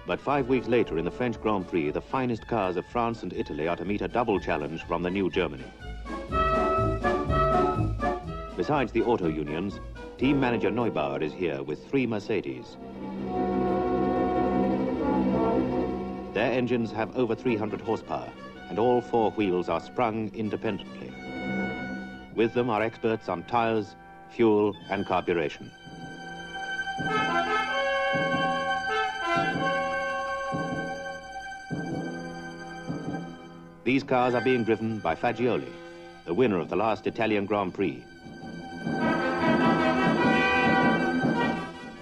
But 5 weeks later in the French Grand Prix, the finest cars of France and Italy are to meet a double challenge from the new Germany. Besides the auto unions, team manager Neubauer is here with 3 Mercedes. Their engines have over 300 horsepower, and all 4 wheels are sprung independently. With them are experts on tires, fuel, and carburation. These cars are being driven by Fagioli, the winner of the last Italian Grand Prix.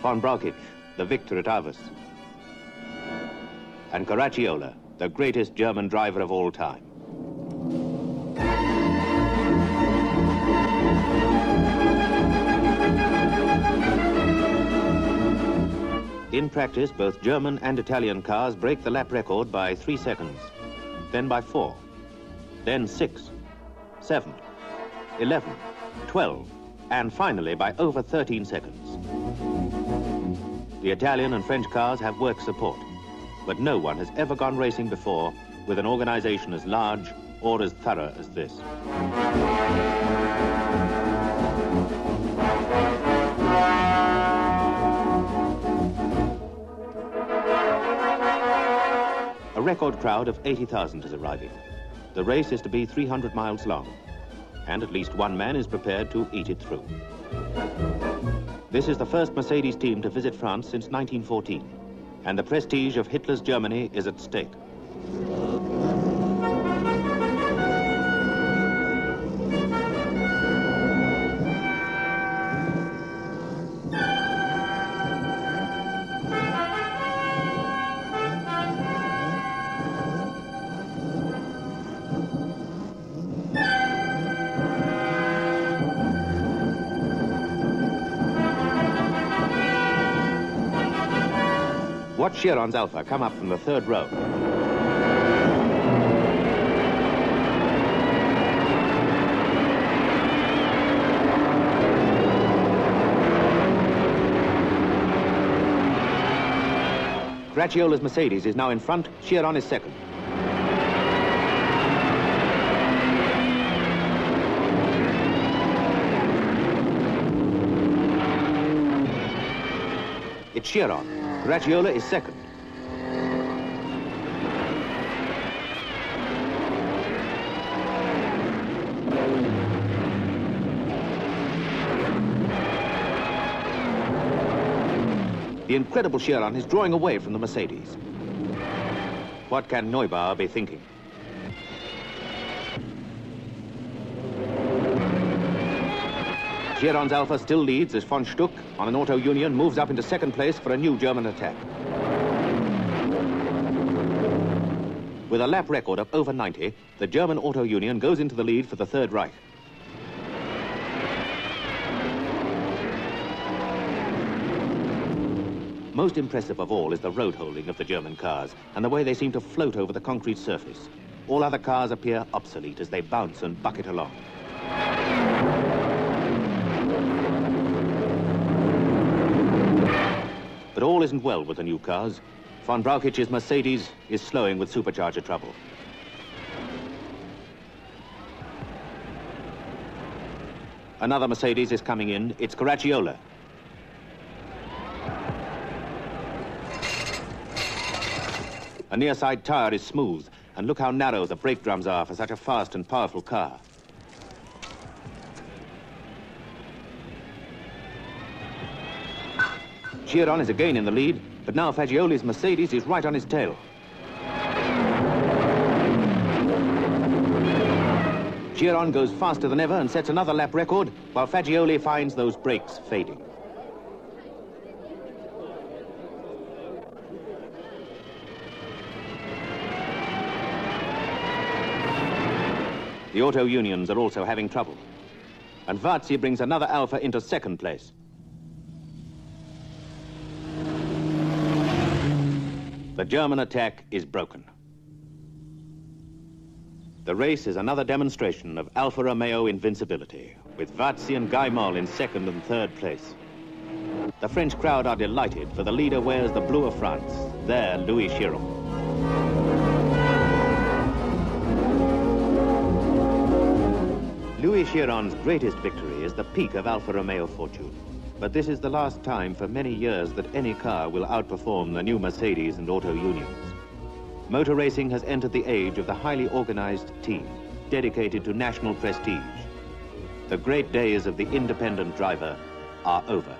Von Brauchitsch, the victor at Avis. And Caracciola, the greatest German driver of all time. In practice, both German and Italian cars break the lap record by 3 seconds, then by 4, then 6, 7, 11, 12, and finally by over 13 seconds. The Italian and French cars have work support, but no one has ever gone racing before with an organization as large or as thorough as this. A record crowd of 80,000 is arriving. The race is to be 300 miles long, and at least one man is prepared to eat it through. This is the first Mercedes team to visit France since 1914, and the prestige of Hitler's Germany is at stake. Watch Chiron's Alfa come up from the 3rd row. Caracciola's Mercedes is now in front, Chiron is second. It's Chiron. Caracciola is second. The incredible Chiron is drawing away from the Mercedes. What can Neubauer be thinking? Chiron's Alfa still leads as von Stuck, on an auto union, moves up into 2nd place for a new German attack. With a lap record of over 90, the German auto union goes into the lead for the Third Reich. Most impressive of all is the road holding of the German cars and the way they seem to float over the concrete surface. All other cars appear obsolete as they bounce and bucket along. But all isn't well with the new cars. Von Brauchitsch's Mercedes is slowing with supercharger trouble. Another Mercedes is coming in. It's Caracciola. A near side tire is smooth, and look how narrow the brake drums are for such a fast and powerful car. Chiron is again in the lead, but now Fagioli's Mercedes is right on his tail. Chiron goes faster than ever and sets another lap record, while Fagioli finds those brakes fading. The auto unions are also having trouble. And Varzi brings another Alfa into 2nd place. The German attack is broken. The race is another demonstration of Alfa Romeo invincibility, with Varzi and Guy Moll in 2nd and 3rd place. The French crowd are delighted, for the leader wears the blue of France, their Louis Chiron. Louis Chiron's greatest victory is the peak of Alfa Romeo fortune. But this is the last time for many years that any car will outperform the new Mercedes and auto unions. Motor racing has entered the age of the highly organized team, dedicated to national prestige. The great days of the independent driver are over.